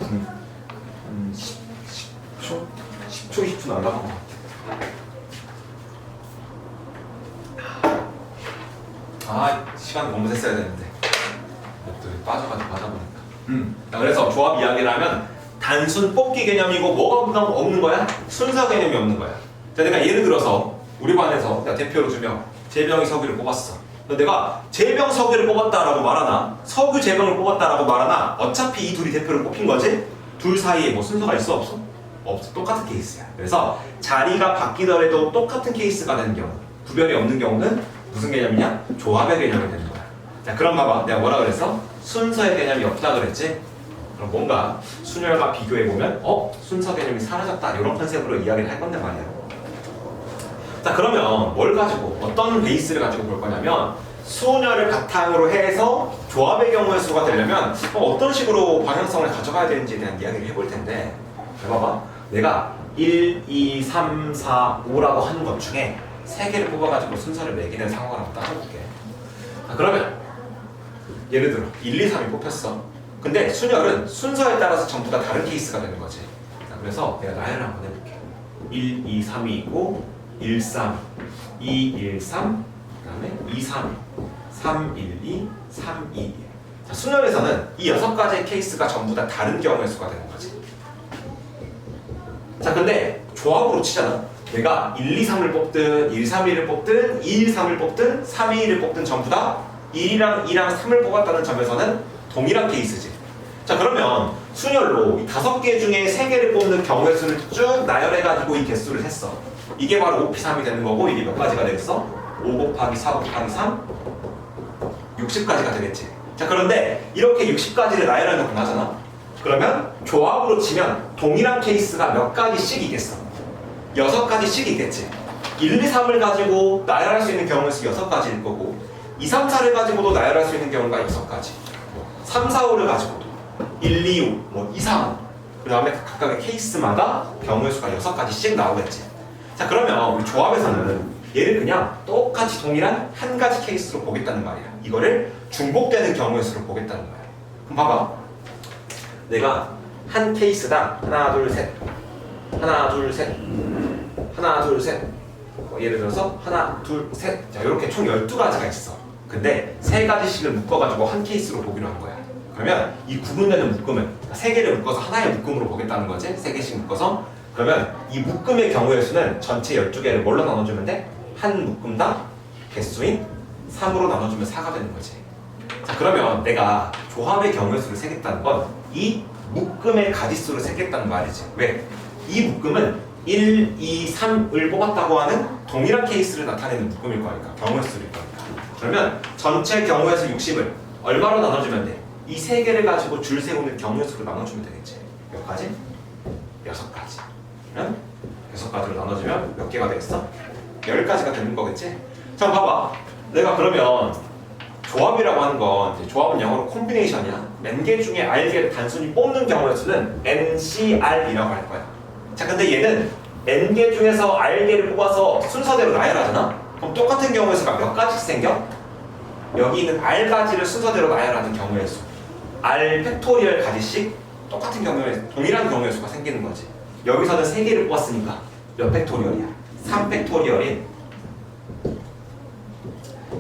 한 10초? 10초, 20초 날라간 것 같아. 시간 너무 셌어야 되는데 또 빠져가지고 하다 보니까. 자, 그래서 조합 이야기를 하면 단순 뽑기 개념이고 뭐가 없는 거야? 순서 개념이 없는 거야. 자, 내가 예를 들어서 우리 반에서 내가 대표로 2명 재병이 서규를 뽑았어. 내가 재병 서규를 뽑았다라고 말하나 서규 재병을 뽑았다라고 말하나 어차피 이 둘이 대표를 뽑힌 거지? 둘 사이에 뭐 순서가 있어 없어? 없어. 똑같은 케이스야. 그래서 자리가 바뀌더라도 똑같은 케이스가 되는 경우, 구별이 없는 경우는 무슨 개념이냐? 조합의 개념이 되는 거야. 자, 그럼 봐봐. 내가 뭐라 그랬어? 순서의 개념이 없다 그랬지? 그럼 뭔가 순열과 비교해보면 순서 개념이 사라졌다 이런 컨셉으로 이야기를 할 건데 말이야. 자, 그러면 뭘 가지고 어떤 베이스를 가지고 볼 거냐면 순열을 바탕으로 해서 조합의 경우의 수가 되려면 어떤 식으로 방향성을 가져가야 되는지에 대한 이야기를 해볼 텐데, 봐봐. 내가 1, 2, 3, 4, 5라고 하는 것 중에 3개를 뽑아가지고 순서를 매기는 상황을 한번 따져볼게. 그러면 예를 들어 1, 2, 3이 뽑혔어. 근데 순열은 순서에 따라서 전부 다 다른 케이스가 되는 거지. 자, 그래서 내가 나열을 한번 해볼게. 1, 2, 3이 있고 1, 3, 2, 1, 3, 그 다음에 2, 3, 3, 1, 2, 3, 2, 1. 자, 순열에서는 이 6가지의 케이스가 전부 다 다른 경우의 수가 되는 거지. 자, 근데 조합으로 치잖아. 내가 1, 2, 3을 뽑든 1, 3, 1을 뽑든 2, 1, 3을 뽑든 3, 2, 1을 뽑든 전부 다 1이랑 2랑 3을 뽑았다는 점에서는 동일한 케이스지. 자, 그러면 순열로 이 5개 중에 3개를 뽑는 경우의 수를 쭉 나열해가지고 이 개수를 했어. 이게 바로 5P3이 되는 거고, 이게 몇 가지가 되겠어? 5 곱하기 4 곱하기 3 60가지가 되겠지. 자, 그런데 이렇게 60가지를 나열해 놓고 나잖아. 그러면 조합으로 치면 동일한 케이스가 몇 가지씩 있겠어? 6가지씩 있겠지. 1, 2, 3을 가지고 나열할 수 있는 경우의 수 6가지일 거고, 2, 3, 4를 가지고도 나열할 수 있는 경우가 6가지, 3, 4, 5를 가지고도 1, 2, 5, 2, 3, 그 다음에 각각의 케이스마다 경우의 수가 6가지씩 나오겠지. 자, 그러면 우리 조합에서는 얘를 그냥 똑같이 동일한 한 가지 케이스로 보겠다는 말이야. 이거를 중복되는 경우의 수로 보겠다는 거야. 그럼 봐봐. 내가 한 케이스당 하나, 둘, 셋, 하나, 둘, 셋, 하나, 둘, 셋, 예를 들어서 하나, 둘, 셋, 자, 이렇게 총 12가지가 있어. 근데 3가지씩을 묶어가지고 한 케이스로 보기로 한 거야. 그러면 이 구분되는 묶음을 3개를 묶어서 하나의 묶음으로 보겠다는 거지. 3개씩 묶어서. 그러면 이 묶음의 경우의 수는 전체 12개를 뭘로 나눠주면 돼? 한 묶음당 개수인 3으로 나눠주면 4가 되는 거지. 자, 그러면 내가 조합의 경우의 수를 세겠다는 건 이 묶음의 가지수를 세겠다는 말이지. 왜? 이 묶음은 1, 2, 3을 뽑았다고 하는 동일한 케이스를 나타내는 묶음일 거니까, 경우의 수일 거니까. 그러면 전체 경우의 수 60을 얼마로 나눠주면 돼? 이 3개를 가지고 줄 세우는 경우의 수로 나눠주면 되겠지. 몇 가지? 6가지. 그러면 6가지로 나눠주면 몇 개가 되겠어? 10가지가 되는 거겠지? 자, 봐봐. 내가 그러면 조합이라고 하는 건, 이제 조합은 영어로 콤비네이션이야. n개 중에 r개를 단순히 뽑는 경우의 수는 NCR이라고 할 거야. 자, 근데 얘는 n개 중에서 r개를 뽑아서 순서대로 나열하잖아? 그럼 똑같은 경우의 수가 몇 가지씩 생겨? 여기 있는 r가지를 순서대로 나열하는 경우의 수, r 팩토리얼 가지씩 똑같은 경우에 동일한 경우의 수가 생기는 거지. 여기서는 3개를 뽑았으니까 몇 팩토리얼이야? 3 팩토리얼인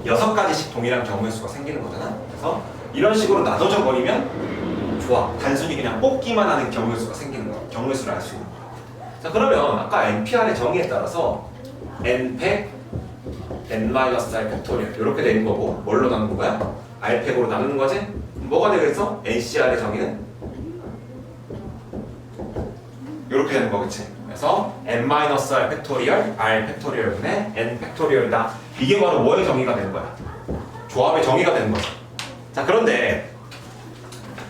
6가지씩 동일한 경우의 수가 생기는 거잖아. 그래서 이런 식으로 나눠져 버리면 좋아. 단순히 그냥 뽑기만 하는 경우의 수가 생기는 거야. 경우의 수를 알 수 있는 거야. 자, 그러면 아까 NPR의 정의에 따라서 N팩, N-R 팩토리얼 이렇게 되는 거고, 뭘로 나누는 거야? R팩으로 나누는 거지? 뭐가 되겠어? NCR의 정의는 이렇게 되는 거겠지. 그래서 N-R 팩토리얼, R 팩토리얼분의 N 팩토리얼이다. 이게 바로 뭐의 정의가 되는 거야? 조합의 정의가 되는 거죠. 자, 그런데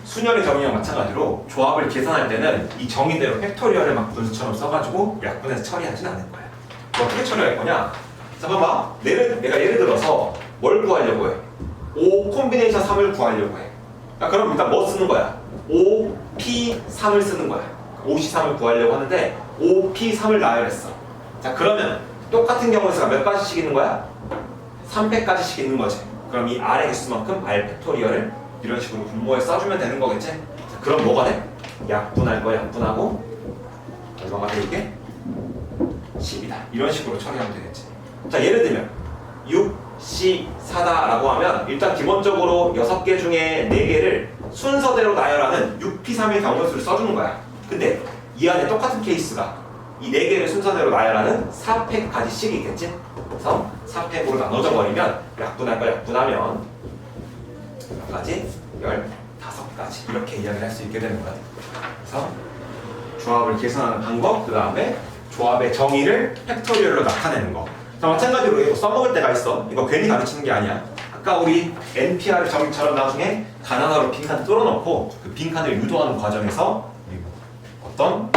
순열의 정의와 마찬가지로 조합을 계산할 때는 이 정의대로 팩토리얼을 막 분수처럼 써가지고 약분해서 처리하진 않을 거야. 어떻게 처리할 거냐? 자, 봐봐. 내가 예를 들어서 뭘 구하려고 해? 5 콤비네이션 3을 구하려고 해. 자, 그럼 일단 뭐 쓰는 거야? 5P3을 쓰는 거야. 5C3을 구하려고 하는데 5P3을 나열했어. 자, 그러면 똑같은 경우의 수가 몇 가지씩 있는 거야? 3팩까지씩 있는 거지. 그럼 이 R의 개수만큼 R 팩토리얼을 이런 식으로 분모해 써주면 되는 거겠지? 자, 그럼 뭐가 돼? 약분할 거 약분하고 얼마가 되게 10이다. 이런 식으로 처리하면 되겠지. 자, 예를 들면 6, C, 4다라고 하면 일단 기본적으로 6개 중에 4개를 순서대로 나열하는 6P3의 경우수를 써주는 거야. 근데 이 안에 똑같은 케이스가 이 4개를 순서대로 나열하는 4팩까지씩 있겠지? 그래서 4팩으로 나눠져 버리면 약분할 거 약분하면 몇 가지? 15가지 이렇게 이야기를 할 수 있게 되는 거야. 그래서 조합을 계산하는 방법, 그 다음에 조합의 정의를 팩토리얼로 나타내는 거. 자, 마찬가지로 이거 써먹을 때가 있어. 이거 괜히 가르치는 게 아니야. 아까 우리 NPR 정의처럼 나중에 가나다로 빈칸 뚫어놓고 그 빈칸을 유도하는 과정에서 어떤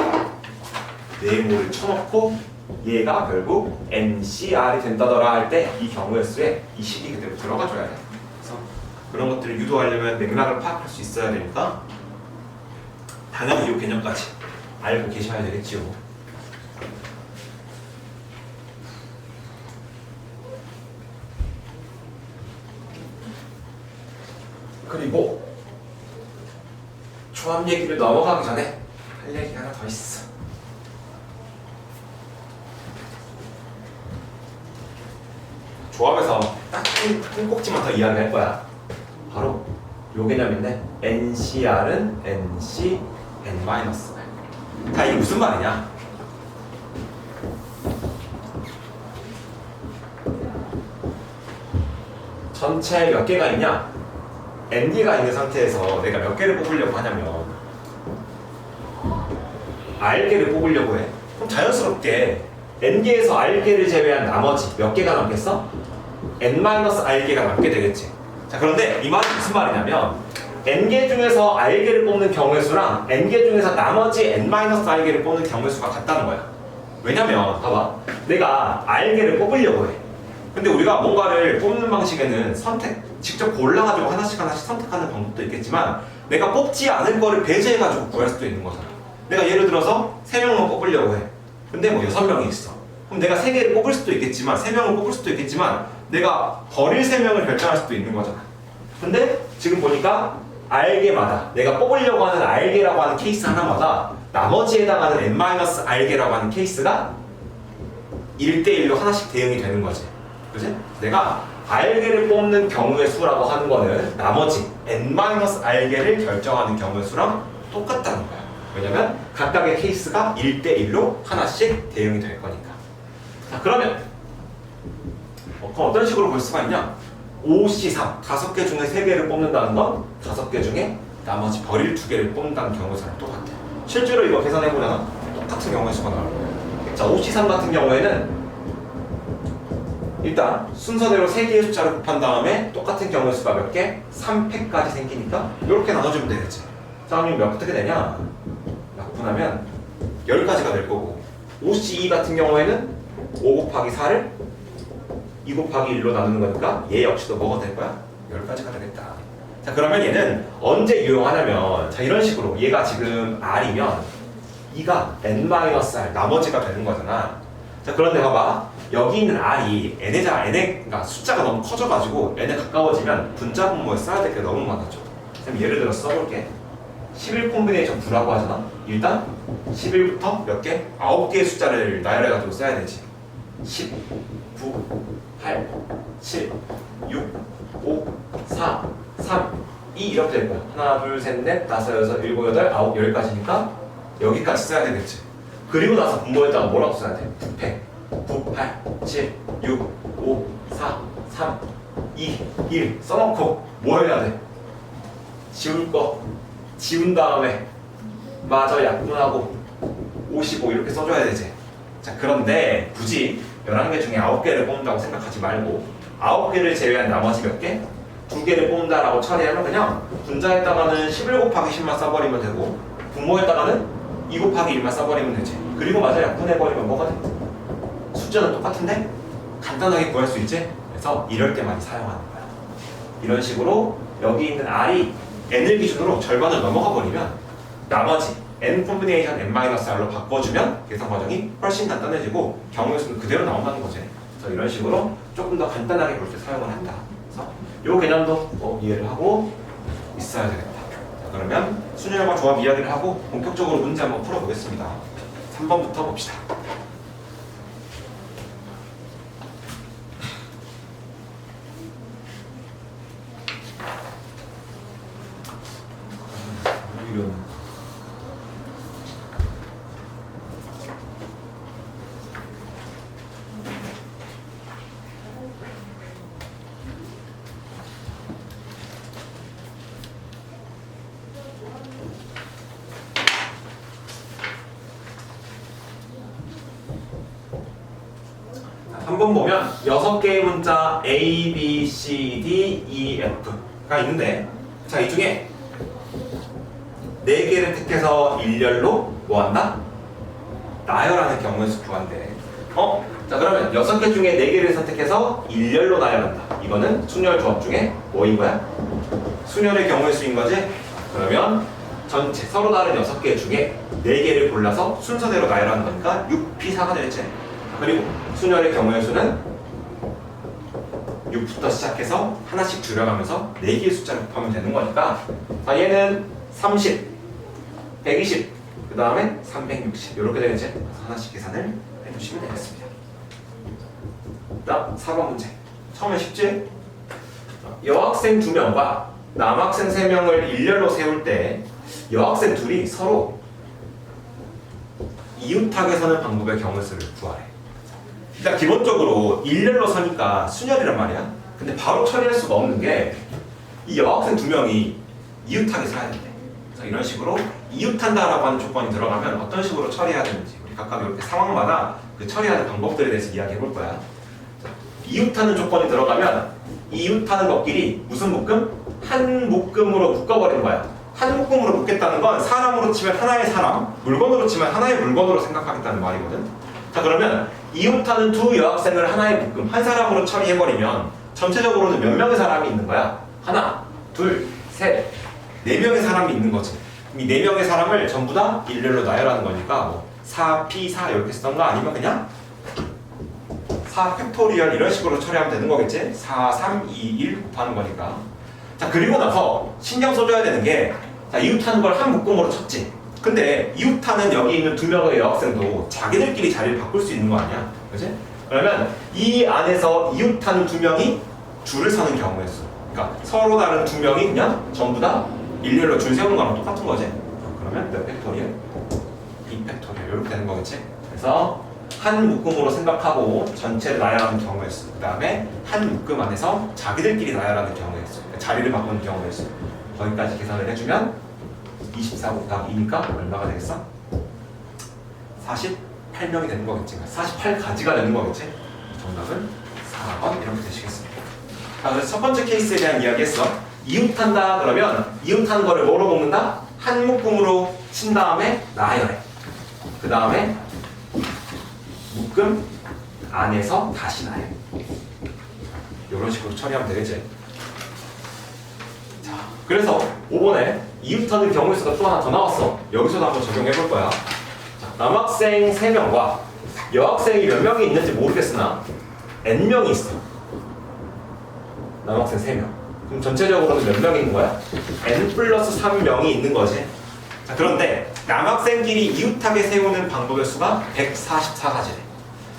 네모를 쳐놓고 얘가 결국 NCR이 된다더라 할 때 이 경우의 수에 이 식이 그대로 들어가줘야 돼. 그래서 그런 것들을 유도하려면 맥락을 파악할 수 있어야 되니까 당연히 이 개념까지 알고 계셔야 되겠지요. 그리고 조합 얘기를 넘어가기 전에 할 얘기 하나 더 있어. 조합에서 딱 한 꼭지만 더 이야기할 거야. 바로 요 개념인데 NCR은 NC N-R. 자, 이게 무슨 말이냐? 전체 몇 개가 있냐? N개가 있는 상태에서 내가 몇 개를 뽑으려고 하냐면 R개를 뽑으려고 해. 그럼 자연스럽게 N개에서 R개를 제외한 나머지 몇 개가 남겠어? N-R개가 남게 되겠지. 자, 그런데 이 말이 무슨 말이냐면 N개 중에서 R개를 뽑는 경우의 수랑 N개 중에서 나머지 N-R개를 뽑는 경우의 수가 같다는 거야. 왜냐면 봐봐, 내가 R개를 뽑으려고 해. 근데 우리가 뭔가를 뽑는 방식에는 직접 골라가지고 하나씩 선택하는 방법도 있겠지만 내가 뽑지 않을 거를 배제해가지고 구할 수도 있는 거잖아. 내가 예를 들어서 3명만 뽑으려고 해. 근데 뭐 6명이 있어. 그럼 내가 3개를 뽑을 수도 있겠지만 3명을 뽑을 수도 있겠지만 내가 버릴 3명을 결정할 수도 있는 거잖아. 근데 지금 보니까 R개마다 내가 뽑으려고 하는 R개라고 하는 케이스 하나마다 나머지에 해당하는 N-R개라고 하는 케이스가 1대1로 하나씩 대응이 되는 거지. 그치? 내가 R개를 뽑는 경우의 수라고 하는 거는 나머지 N-R개를 결정하는 경우의 수랑 똑같다는 거야. 왜냐면 각각의 케이스가 1대1로 하나씩 대응이 될 거니까. 자, 그러면 그럼 어떤 식으로 볼 수가 있냐? 5C3 5개 중에 3개를 뽑는다는 건 5개 중에 나머지 버릴 2개를 뽑는다는 경우의 수랑 똑같아. 실제로 이거 계산해보면 똑같은 경우의 수가 나올 거야. 자, 5C3 같은 경우에는 일단 순서대로 3개의 숫자를 곱한 다음에 똑같은 경우의 수가 몇 개? 3팩까지 생기니까 이렇게 나눠주면 되겠지. 자, 그럼 어떻게 되냐? 약분하면 10가지가 될 거고 5C2 같은 경우에는 5 곱하기 4를 2 곱하기 1로 나누는 거니까 얘 역시도 뭐가 될 거야? 10가지가 되겠다. 자, 그러면 얘는 언제 유용하냐면 자, 이런 식으로 얘가 지금 R이면 2가 N-R 나머지가 되는 거잖아. 자, 그런데 봐봐, 여기 있는 R이 그러니까 숫자가 너무 커져가지고 N에 가까워지면 분자 분모에 써야 될 게 너무 많아져. 그럼 예를 들어 써볼게. 11 콤비네이션 9라고 하잖아. 일단 11부터 몇 개? 9개의 숫자를 나열해가지고 써야 되지. 10, 9, 8, 7, 6, 5, 4, 3, 2 이렇게 될 거야. 하나, 둘, 셋, 넷, 다섯, 여섯, 일곱, 여덟, 아홉, 10까지니까 여기까지 써야 되겠지. 그리고 나서 분모에다가 뭐라고 써야 돼? 9팩 9, 8, 7, 6, 5, 4, 3, 2, 1 써놓고 뭐 해야 돼? 지울 거 지운 다음에 마저 약분하고 55 이렇게 써줘야 되지. 자, 그런데 굳이 11개 중에 9개를 뽑는다고 생각하지 말고 9개를 제외한 나머지 몇 개? 2개를 뽑는다라고 처리하면 그냥 분자에다가는 11 곱하기 10만 써버리면 되고 분모에다가는 2 곱하기 1만 써버리면 되지. 그리고 마저 약분해버리면 뭐가 돼? 숫자는 똑같은데 간단하게 구할 수 있지? 그래서 이럴 때 많이 사용하는 거야. 이런 식으로 여기 있는 R이 N을 기준으로 절반을 넘어가 버리면 나머지 N 콤비네이션 N-R로 바꿔주면 계산 과정이 훨씬 간단해지고 경우의 수는 그대로 나온다는 거지. 그래서 이런 식으로 조금 더 간단하게 볼 때 사용을 한다. 그래서 이 개념도 이해를 하고 있어야 되겠다. 자, 그러면 순열과 조합 이야기를 하고 본격적으로 문제 한번 풀어보겠습니다. 3번부터 봅시다. 한번 보면 6개의 문자 A, B, C, D, E, F가 있는데 자, 이 중에 4개를 택해서 일렬로 뭐한다? 나열하는 경우의 수 구한대. 자, 그러면 6개 중에 4개를 선택해서 일렬로 나열한다. 이거는 순열 조합 중에 뭐인 거야? 순열의 경우의 수인 거지? 그러면 전체 서로 다른 6개 중에 4개를 골라서 순서대로 나열하는 거니까 6P4가 되겠지. 그리고 순열의 경우의 수는 6부터 시작해서 하나씩 줄여가면서 4개의 숫자를 곱하면 되는 거니까 자, 얘는 30, 120, 그 다음에 360 이렇게 되겠지. 그래서 하나씩 계산을 해주시면 되겠습니다. 다음 4번 문제. 처음에 쉽지? 여학생 2명과 남학생 3명을 일렬로 세울 때 여학생 둘이 서로 이웃하게 서는 방법의 경우의 수를 구하래. 일단 기본적으로 일렬로 서니까 순열이란 말이야. 근데 바로 처리할 수가 없는 게 이 여학생 2명이 이웃하게 서야 된대. 그래서 이런 식으로 이웃한다라고 하는 조건이 들어가면 어떤 식으로 처리해야 되는지 우리 각각 이렇게 상황마다 그 처리하는 방법들에 대해서 이야기해 볼 거야. 이웃하는 조건이 들어가면 이웃하는 것끼리 무슨 묶음? 한 묶음으로 묶어버리는 거야. 한 묶음으로 묶겠다는 건 사람으로 치면 하나의 사람, 물건으로 치면 하나의 물건으로 생각하겠다는 말이거든. 자, 그러면 이웃하는 2 여학생을 하나의 묶음, 한 사람으로 처리해버리면 전체적으로는 몇 명의 사람이 있는 거야? 하나, 둘, 셋, 4명의 사람이 있는 거지. 이 4명의 사람을 전부 다 일렬로 나열하는 거니까 뭐 4P4 이렇게 쓰던가 아니면 그냥 4 팩토리얼 이런 식으로 처리하면 되는 거겠지? 4, 3, 2, 1 곱하는 거니까. 자, 그리고 나서 신경 써줘야 되는 게 자, 이웃하는 걸 한 묶음으로 쳤지. 근데 이웃하는 여기 있는 2명의 여학생도 자기들끼리 자리를 바꿀 수 있는 거 아니야? 그치? 그러면 이 안에서 이웃하는 2명이 줄을 서는 경우의 수. 그러니까 서로 다른 2명이 그냥 전부 다 일렬로 줄 세우는 거랑 똑같은 거지. 그러면 몇 팩토리얼? 2 팩토리얼 이렇게 되는 거겠지? 그래서 한 묶음으로 생각하고 전체를 나열하는 경우의 수. 그 다음에 한 묶음 안에서 자기들끼리 나열하는 경우의 수. 그러니까 자리를 바꾸는 경우의 수. 거기까지 계산을 해주면 24 곱하기 2니까 얼마가 되겠어? 48명이 되는 거겠지. 48가지가 되는 거겠지. 정답은 4번 이렇게 되시겠습니다. 자, 그래서 첫 번째 케이스에 대한 이야기 했어. 이웃한다 그러면 이웃하는 거를 뭐로 묶는다? 한 묶음으로 친 다음에 나열해. 그 다음에 묶음 안에서 다시 나열해. 이런 식으로 처리하면 되겠지. 자, 그래서 5번에 이웃하는 경우의 수가 또 하나 더 나왔어. 여기서도 한번 적용해 볼 거야. 자, 남학생 3명과 여학생이 몇 명이 있는지 모르겠으나 N명이 있어. 남학생 3명. 그럼 전체적으로는 몇 명이 있는 거야? N 플러스 3명이 있는 거지. 자, 그런데 남학생끼리 이웃하게 세우는 방법의 수가 144가지래.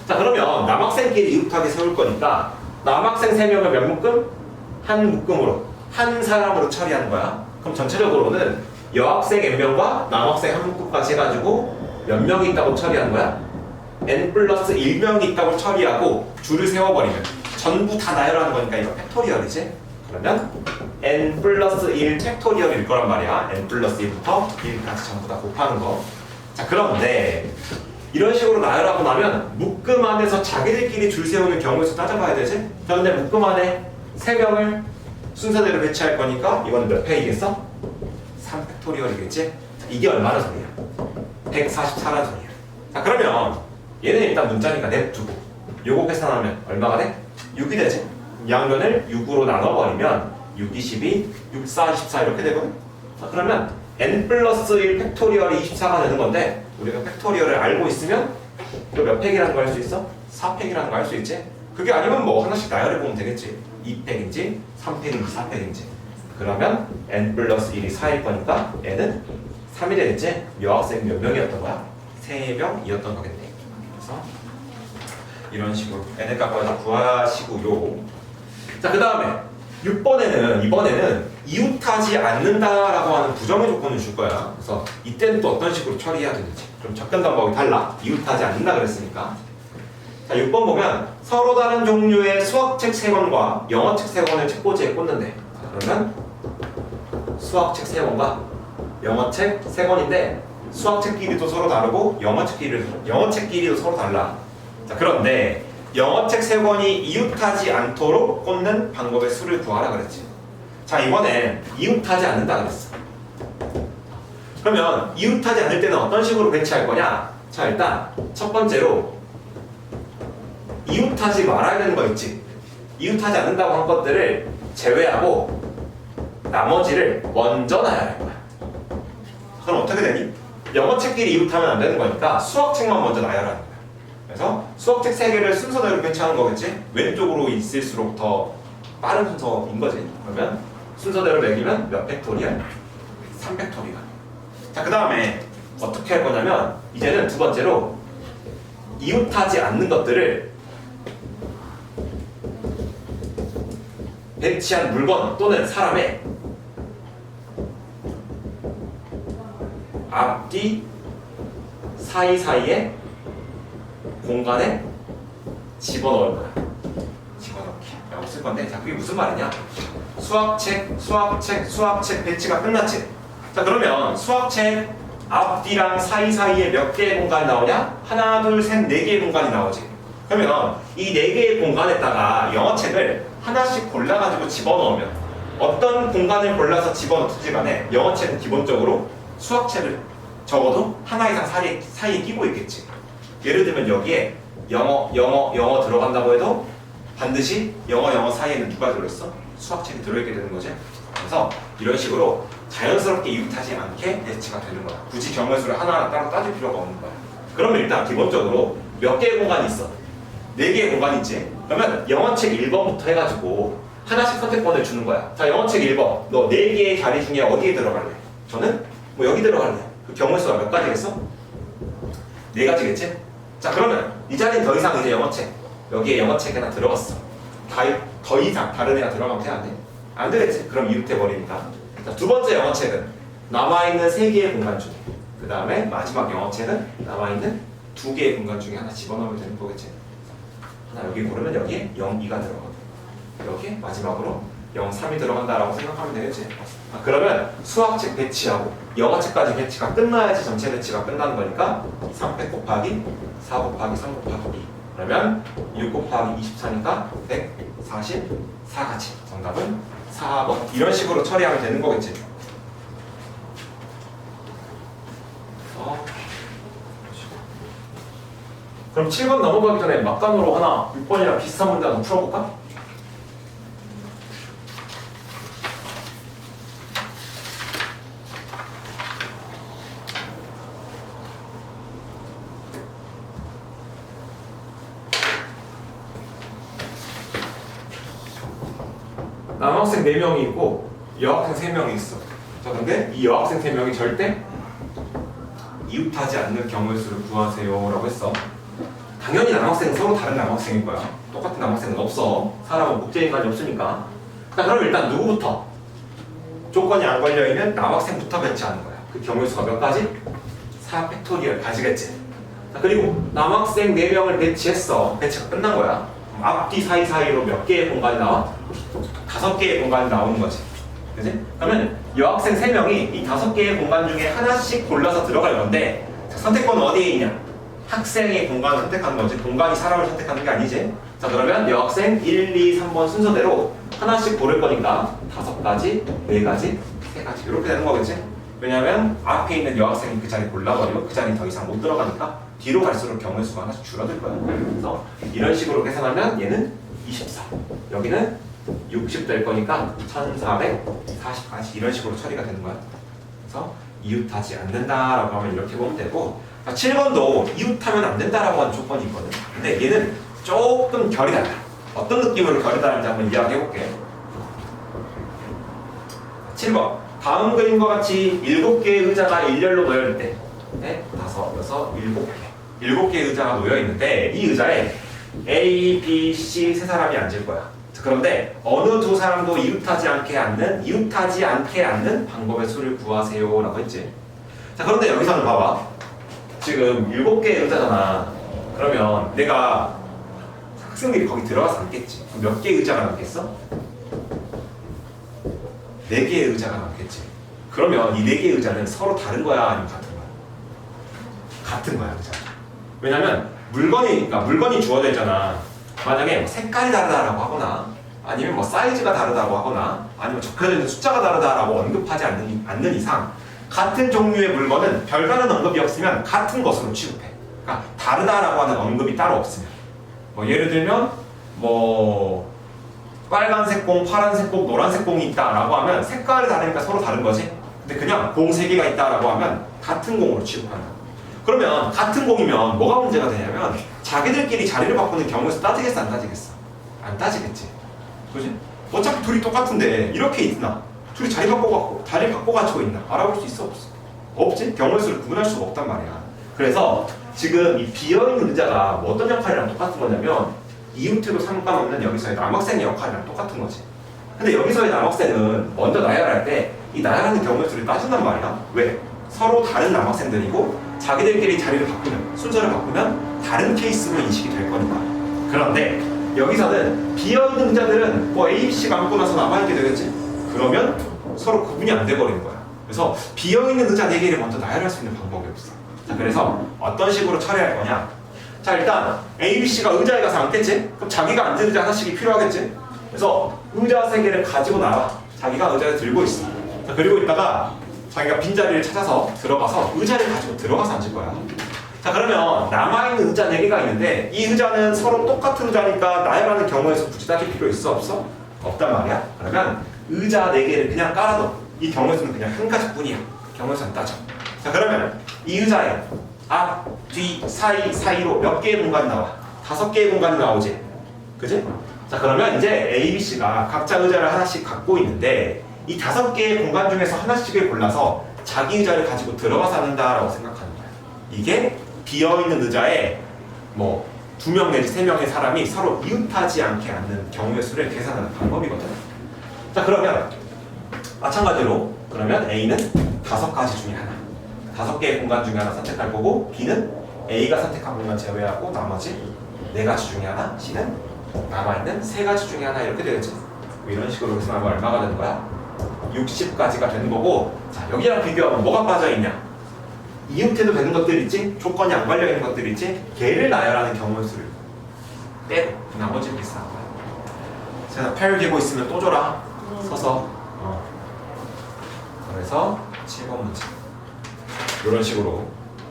자, 그러면 남학생끼리 이웃하게 세울 거니까 남학생 3명을 몇 묶음? 한 묶음으로, 한 사람으로 처리하는 거야. 그럼 전체적으로는 여학생 N명과 남학생 한 묶음까지 해가지고 몇 명이 있다고 처리하는 거야? N 플러스 1명이 있다고 처리하고 줄을 세워버리면 전부 다 나열하는 거니까 이거 팩토리얼이지? 그러면 N 플러스 1 팩토리얼일 거란 말이야. N 플러스 1부터 1까지 전부 다 곱하는 거. 자, 그런데 이런 식으로 나열하고 나면 묶음 안에서 자기들끼리 줄 세우는 경우의 수 따져봐야 되지? 자, 근데 묶음 안에 3명을 순서대로 배치할 거니까 이건 몇 팩이겠어? 3팩토리얼이겠지? 자, 이게 얼마나 소리야? 144란 소리야. 자, 그러면 얘는 일단 문자니까 냅두고 요거 계산하면 얼마가 돼? 6이 되지? 양변을 6으로 나눠버리면 6, 22, 6, 4, 24 이렇게 되거든? 자, 그러면 n 플러스 1 팩토리얼이 24가 되는 건데 우리가 팩토리얼을 알고 있으면 이거 몇 팩이라는 거 알 수 있어? 4팩이라는 거 알 수 있지? 그게 아니면 뭐 하나씩 나열해보면 되겠지. 2팩인지 3팩인지 4팩인지 그러면 n 플러스 1이 4일 거니까 n은 3이 되겠지? 여학생 몇 명이었던 거야? 3명이었던 거겠네. 그래서 이런 식으로 n의 값을 구하시고요. 자, 그 다음에 6번에는 이번에는 이웃하지 않는다라고 하는 부정의 조건을 줄 거야. 그래서 이때는 또 어떤 식으로 처리해야 되는지. 그럼 접근 방법이 달라. 이웃하지 않는다 그랬으니까. 자, 6번 보면 서로 다른 종류의 수학책 3권과 영어책 3권을 책꽂이에 꽂는데, 자, 그러면 수학책 3권과 영어책 3권인데 수학책끼리도 서로 다르고 영어책끼리도 서로 달라. 자, 그런데 영어책 3권이 이웃하지 않도록 꽂는 방법의 수를 구하라 그랬지. 자, 이번엔 이웃하지 않는다 그랬어. 그러면 이웃하지 않을 때는 어떤 식으로 배치할 거냐? 자, 일단 첫 번째로 이웃하지 말아야 되는 거 있지. 이웃하지 않는다고 한 것들을 제외하고 나머지를 먼저 놔야 할 거야. 그럼 어떻게 되니? 영어책끼리 이웃하면 안 되는 거니까 수학책만 먼저 놔야 하는 거야. 그래서 수학책 3개를 순서대로 배치하는 거겠지? 왼쪽으로 있을수록 더 빠른 순서인 거지. 그러면 순서대로 매기면 몇 팩토리얼? 3팩토리얼. 자, 그 다음에 어떻게 할 거냐면 이제는 두 번째로 이웃하지 않는 것들을 배치한 물건 또는 사람의 앞뒤 사이사이에 공간에 집어넣을 거야. 집어넣기 라고 쓸 건데, 자, 그게 무슨 말이냐? 수학책 배치가 끝났지? 자, 그러면 수학책 앞뒤랑 사이사이에 몇 개의 공간이 나오냐? 하나, 둘, 셋, 4개의 공간이 나오지. 그러면 이 4개의 공간에다가 영어책을 하나씩 골라가지고 집어넣으면 어떤 공간을 골라서 집어넣든지 간에 영어책은 기본적으로 수학책을 적어도 하나 이상 사이에 끼고 있겠지. 예를 들면 여기에 영어 들어간다고 해도 반드시 영어 사이에는 누가 들어있어? 수학책이 들어있게 되는 거지. 그래서 이런 식으로 자연스럽게 이웃하지 않게 배치가 되는 거야. 굳이 경우수를 하나하나 따로 따질 필요가 없는 거야. 그러면 일단 기본적으로 몇 개의 공간이 있어? 4개의 공간이 있지. 그러면 영어책 1번부터 해가지고 하나씩 선택권을 주는 거야. 자, 영어책 1번 너 4개의 자리 중에 어디에 들어갈래? 저는 뭐 여기 들어갈래. 그 경우수가 몇 가지겠어? 4가지겠지? 자, 그러면 이 자리는 더 이상 이제 영어책 여기에 영어책 하나 들어갔어. 더 이상 다른 애가 들어가면 돼? 안 돼? 안 되겠지? 그럼 이웃해 버리니까. 자, 두 번째 영어책은 남아있는 3개의 공간 중에, 그 다음에 마지막 영어책은 남아있는 2개의 공간 중에 하나 집어넣으면 되는 거겠지? 하나 여기 고르면 여기에 0, 2가 들어가고 여기에 마지막으로 0, 3이 들어간다라고 생각하면 되겠지? 그러면 수학책 배치하고 영어책까지 배치가 끝나야지 전체 배치가 끝나는 거니까 300 곱하기 4 곱하기 3 곱하기 2, 그러면 6 곱하기 24니까 144가지. 정답은 4번. 이런 식으로 처리하면 되는 거겠지? 그럼 7번 넘어가기 전에 막간으로 하나 6번이랑 비슷한 문제 한번 풀어볼까? 남학생 4명이 있고 여학생 3명이 있어. 자, 근데 이 여학생 3명이 절대 이웃하지 않는 경우의 수를 구하세요 라고 했어. 당연히 남학생은 서로 다른 남학생일 거야. 똑같은 남학생은 없어. 사람은 국제인간이 없으니까. 자, 그럼 일단 누구부터? 조건이 안 걸려있는 남학생부터 배치하는 거야. 그 경우의 수가 몇 가지? 4팩토리얼 가지겠지. 자, 그리고 남학생 4명을 배치했어. 배치가 끝난 거야. 앞뒤 사이사이로 몇 개의 공간이 나와? 5개의 공간이 나오는 거지. 그치? 그러면 여학생 3명이 이 5개의 공간 중에 하나씩 골라서 들어갈 건데, 자, 선택권은 어디에 있냐? 학생의 공간을 선택하는 거지. 공간이 사람을 선택하는 게 아니지. 자, 그러면 여학생 1, 2, 3번 순서대로 하나씩 고를 거니까 5가지, 4가지, 3가지 이렇게 되는 거겠지? 왜냐면 앞에 있는 여학생이 그 자리 골라버리고 그 자리 더 이상 못 들어가니까 뒤로 갈수록 경우의 수가 하나씩 줄어들 거야. 그래서 이런 식으로 계산하면 얘는 24, 여기는 60 될 거니까 1440까지 이런 식으로 처리가 되는 거야. 그래서 이웃하지 않는다라고 하면 이렇게 보면 되고, 7번도 이웃하면 안 된다라고 하는 조건이 있거든. 근데 얘는 조금 결이 달라. 어떤 느낌으로 결이 다른지 한번 이야기해 볼게. 7번. 다음 그림과 같이 7개의 의자가 일렬로 놓여 있을 때, 네? 5, 6, 7개. 7개의 의자가 놓여 있는데 이 의자에 A, B, C 세 사람이 앉을 거야. 자, 그런데 어느 두 사람도 이웃하지 않게 앉는 방법의 수를 구하세요라고 했지. 자, 그런데 여기서는 봐봐. 지금 7개의 의자잖아. 그러면 내가 학생들이 거기 들어가서 앉겠지. 몇 개의 의자가 남겠어? 4개의 의자가 남겠지. 그러면 이 4개의 의자는 서로 다른 거야? 아니면 같은 거야? 같은 거야, 의자. 왜냐면 물건이 주어져 있잖아. 만약에 색깔이 다르다라고 하거나 아니면 뭐 사이즈가 다르다고 하거나 아니면 적혀져 있는 숫자가 다르다라고 언급하지 않는 이상 같은 종류의 물건은 별다른 언급이 없으면 같은 것으로 취급해. 그러니까 다르다라고 하는 언급이 따로 없으면 뭐 예를 들면 뭐 빨간색 공, 파란색 공, 노란색 공이 있다라고 하면 색깔이 다르니까 서로 다른 거지. 근데 그냥 공 3개가 있다라고 하면 같은 공으로 취급한다. 그러면 같은 공이면 뭐가 문제가 되냐면 자기들끼리 자리를 바꾸는 경우에서 따지겠어 안 따지겠어? 안 따지겠지. 그지? 어차피 둘이 똑같은데 이렇게 있나? 둘이 자리 바꿔가지고 있나? 알아볼 수 있어 없어? 없지? 경우의 수를 구분할 수가 없단 말이야. 그래서 지금 이 비어있는 의자가 뭐 어떤 역할이랑 똑같은 거냐면 이웃으로 상관없는 여기서의 남학생의 역할이랑 똑같은 거지. 근데 여기서의 남학생은 먼저 나열할 때 이 나열하는 경우의 수를 따진단 말이야. 왜? 서로 다른 남학생들이고 자기들끼리 자리를 바꾸면 순서를 바꾸면 다른 케이스로 인식이 될 거니까. 그런데 여기서는 비어있는 의자들은 뭐 A, B, C가 앉고 나서 남아있게 되겠지? 그러면 서로 구분이 안 돼버리는 거야. 그래서 비어있는 의자 4개를 먼저 나열할 수 있는 방법이 없어. 자, 그래서 어떤 식으로 처리할 거냐? 자, 일단 A, B, C가 의자에 가서 앉겠지? 그럼 자기가 앉은 의자 하나씩이 필요하겠지? 그래서 의자 3개를 가지고 나와. 자기가 의자를 들고 있어. 자, 그리고 있다가 자기가 빈자리를 찾아서 들어가서 의자를 가지고 들어가서 앉을 거야. 자, 그러면 남아있는 의자 4개가 있는데 이 의자는 서로 똑같은 의자니까 나열하는 경우에서 굳이 따질 필요 있어 없어? 없단 말이야. 그러면 의자 4개를 그냥 깔아둬. 이 경우에서는 그냥 한 가지뿐이야. 경우에서 안 따져. 자, 그러면 이 의자에 앞, 뒤, 사이로 몇 개의 공간이 나와? 5개의 공간이 나오지? 그지? 자, 그러면 이제 A, B, C가 각자 의자를 하나씩 갖고 있는데 이 5개의 공간 중에서 하나씩을 골라서 자기 의자를 가지고 들어가서 앉는다라고 생각하는 거야. 이게 비어있는 의자에 뭐 2명 내지 3명의 사람이 서로 이웃하지 않게 앉는 경우의 수를 계산하는 방법이거든. 자, 그러면 마찬가지로 그러면 A는 5가지 중에 하나, 5개의 공간 중에 하나 선택할 거고 B는 A가 선택한 공간 제외하고 나머지 4가지 중에 하나, C는 남아있는 3가지 중에 하나 이렇게 되겠지. 뭐 이런 식으로 계산하면 얼마가 되는 거야? 60가지가 되는 거고. 자, 여기랑 비교하면 뭐가 빠져있냐? 이웃해도 되는 것들 있지? 조건이 안 걸려있는 것들 있지? 걔를 나열하는 경우의 수를 빼고 나머지는 비슷한 거야. 제가 8 개고 있으면 또 줘라. 서서. 그래서 7번 문제 이런 식으로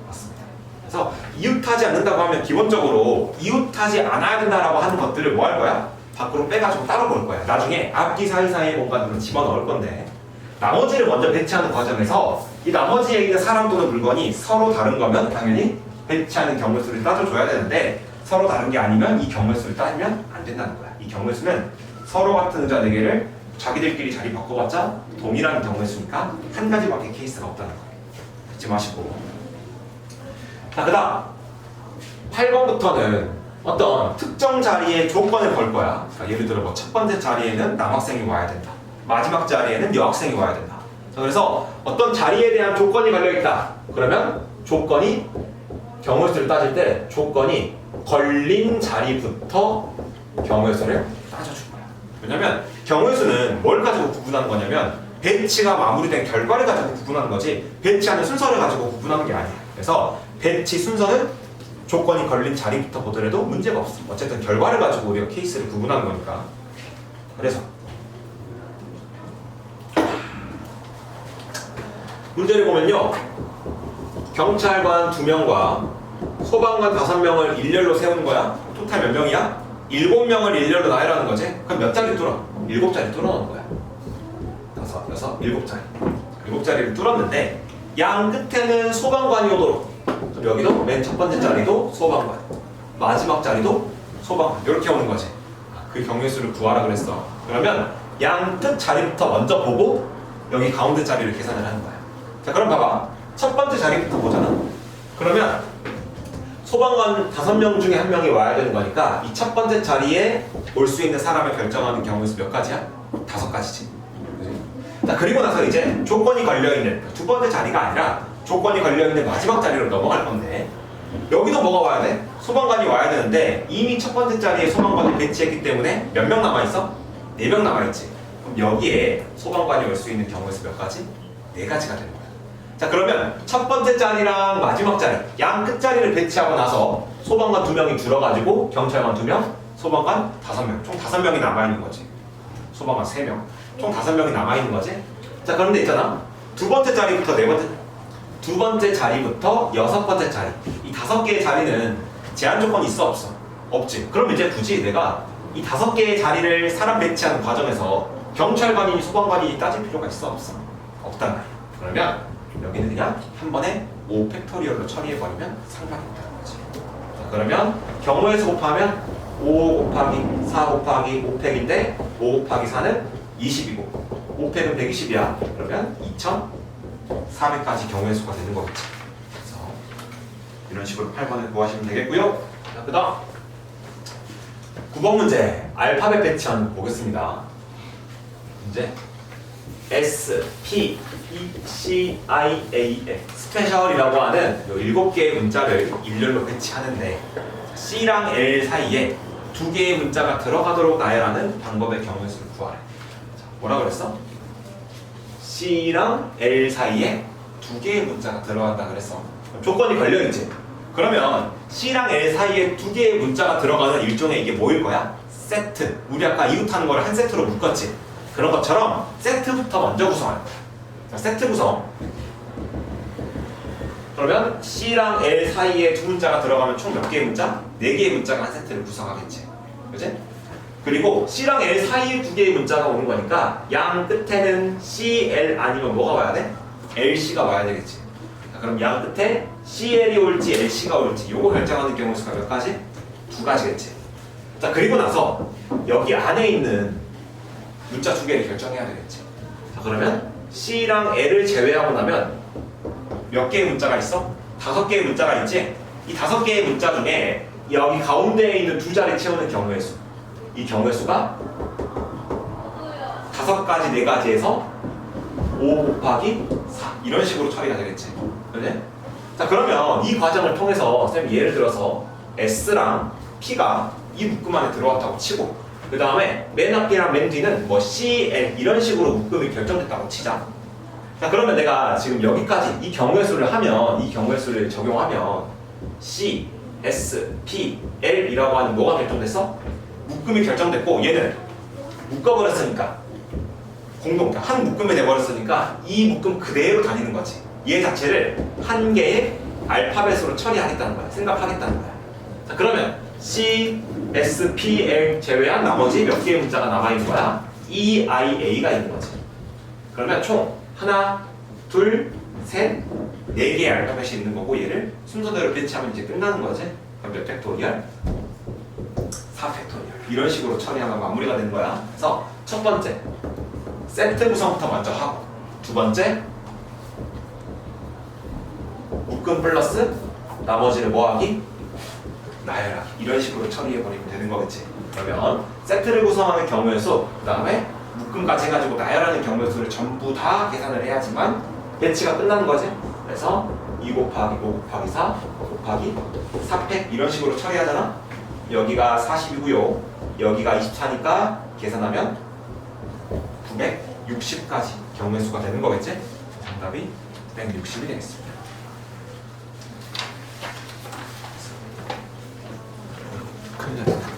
왔습니다. 그래서 이웃하지 않는다고 하면 기본적으로 이웃하지 않아야 된다라고 하는 것들을 뭐 할 거야? 밖으로 빼가지고 따로 볼 거야. 나중에 앞뒤 사이사이의 공간으로 집어넣을 건데 나머지를 먼저 배치하는 과정에서 이 나머지에 있는 사람 또는 물건이 서로 다른 거면 당연히 배치하는 경우의 수를 따져줘야 되는데 서로 다른 게 아니면 이 경우의 수를 따지면 안 된다는 거야. 이 경우의 수는 서로 같은 의자 4개를 자기들끼리 자리 바꿔봤자 동일한 경우의 수니까 한 가지밖에 케이스가 없다는 거예요. 잊지 마시고. 자, 그 다음 8번부터는 어떤 특정 자리에 조건을 걸 거야. 그러니까 예를 들어 뭐 첫 번째 자리에는 남학생이 와야 된다. 마지막 자리에는 여학생이 와야 된다. 자, 그래서 어떤 자리에 대한 조건이 걸려있다. 그러면 조건이 경우의 수를 따질 때 조건이 걸린 자리부터 경우의 수를 따져줄 거야. 왜냐면 경우의 수는 뭘 가지고 구분하는 거냐면 배치가 마무리된 결과를 가지고 구분하는 거지 배치하는 순서를 가지고 구분하는 게 아니야. 그래서 배치 순서는 조건이 걸린 자리부터 보더라도 문제가 없어. 어쨌든 결과를 가지고 우리가 케이스를 구분하는 거니까. 그래서 문제를 보면요, 경찰관 2명과 소방관 5명을 일렬로 세우는 거야. 토탈 몇 명이야? 7명을 일렬로 나열하는 거지. 그럼 몇 자리 뚫어? 7자리 뚫어놓은 거야. 5, 6, 7자리 7자리를 뚫었는데 양 끝에는 소방관이 오도록, 여기도 맨 첫 번째 자리도 소방관, 마지막 자리도 소방관 이렇게 오는 거지. 그 경우의 수를 구하라 그랬어. 그러면 양 끝 자리부터 먼저 보고 여기 가운데 자리를 계산을 하는 거야. 자, 그럼 봐봐. 첫 번째 자리부터 보잖아. 그러면 소방관 5명 중에 1명이 와야 되는 거니까 이 첫 번째 자리에 올 수 있는 사람을 결정하는 경우의 수 몇 가지야? 5가지지. 그지? 자, 그리고 나서 이제 조건이 걸려있는 두 번째 자리가 아니라 조건이 걸려있는 마지막 자리로 넘어갈 건데 여기도 뭐가 와야 돼? 소방관이 와야 되는데 이미 첫 번째 자리에 소방관을 배치했기 때문에 몇 명 남아있어? 4명 남아있지. 그럼 여기에 소방관이 올 수 있는 경우의 수 몇 가지? 4가지가 되는 거야. 자, 그러면 첫 번째 자리랑 마지막 자리 양 끝자리를 배치하고 나서 소방관 2명이 줄어가지고 경찰관 2명, 소방관 5명 총 5명이 남아있는 거지. 소방관 3명 총 5명이 남아있는 거지. 자, 그런데 있잖아 두 번째 자리부터 두 번째 자리부터 6번째 자리 이 5개의 자리는 제한 조건이 있어 없어? 없지. 그럼 이제 굳이 내가 이 5개의 자리를 사람 배치하는 과정에서 경찰관이 소방관이 따질 필요가 있어 없어? 없단 말이야. 그러면 여기는 그냥 한 번에 5팩토리얼로 처리해버리면 상관이 없다는 거지. 자, 그러면 경우의 수 곱하면 5 곱하기 4 곱하기 5팩인데 5 곱하기 4는 20이고 5팩은 120이야. 그러면 2400까지 경우의 수가 되는 거겠지. 그래서 이런 식으로 8번을 구하시면 되겠고요. 자, 그 다음 9번 문제 알파벳 배치하는 거 보겠습니다. 문제 S, P, E, C, I, A, F 스페셜이라고 하는 이 7개의 문자를 일렬로 배치하는데 C랑 L 사이에 2개의 문자가 들어가도록 나열하는 방법의 경우의 수를 구하래. 자, 뭐라 그랬어? C랑 L 사이에 2개의 문자가 들어간다 그랬어. 조건이 걸려있지. 그러면 C랑 L 사이에 2개의 문자가 들어가는 일종의 이게 뭐일 거야? 세트. 우리 아까 이웃하는 걸 한 세트로 묶었지. 그런 것처럼 세트부터 먼저 구성할 거야. 자, 세트 구성. 그러면 C랑 L 사이에 2 문자가 들어가면 총 몇 개의 문자? 4개의 문자가 한 세트를 구성하겠지. 그치? 그리고 C랑 L 사이에 2개의 문자가 오는 거니까 양 끝에는 C, L 아니면 뭐가 와야 돼? LC가 와야 되겠지. 자, 그럼 양 끝에 CL이 올지 LC가 올지 요거 결정하는 경우 수가 몇 가지? 2가지겠지. 자, 그리고 나서 여기 안에 있는 문자 2개를 결정해야 되겠지. 자, 그러면 C랑 L을 제외하고 나면 몇 개의 문자가 있어? 5개의 문자가 있지? 이 5개의 문자 중에 여기 가운데에 있는 2자리 채우는 경우의 수. 이 경우의 수가 5가지, 4가지에서 5 곱하기 4 이런 식으로 처리가 되겠지. 그래? 자, 그러면 이 과정을 통해서 쌤이 예를 들어서 S랑 P가 이 묶음 안에 들어왔다고 치고 그 다음에 맨 앞이랑 맨 뒤는 뭐 C, L 이런 식으로 묶음이 결정됐다고 치자. 자, 그러면 내가 지금 여기까지 이 경우의 수를 하면 이 경우의 수를 적용하면 C, S, P, L 이라고 하는 뭐가 결정됐어? 묶음이 결정됐고 얘는 묶어버렸으니까 그러니까 한 묶음이 돼버렸으니까 이 묶음 그대로 다니는 거지. 얘 자체를 한 개의 알파벳으로 처리하겠다는 거야. 생각하겠다는 거야. 자, 그러면 C, S, P, L 제외한 나머지 몇 개의 문자가 남아있는 거야? E, I, A가 있는 거지. 그러면 총 하나, 둘, 셋, 4개의 알파벳이 있는 거고 얘를 순서대로 배치하면 이제 끝나는 거지. 그럼 몇 팩토리얼? 4팩토리얼. 이런 식으로 처리하면 마무리가 되는 거야. 그래서 첫 번째 세트 구성부터 먼저 하고 두 번째 묶음 플러스 나머지를 뭐하기? 나열하기. 이런 식으로 처리해버리면 되는 거겠지. 그러면 세트를 구성하는 경우의 수, 그 다음에 묶음까지 해가지고 나열하는 경우의 수를 전부 다 계산을 해야지만 배치가 끝나는 거지. 그래서 2 곱하기 5 곱하기 4 곱하기 4팩 이런 식으로 처리하잖아. 여기가 40이고요. 여기가 24니까 계산하면 960까지 경우의 수가 되는 거겠지. 정답이 160이 되겠습니다. 큰일 났다.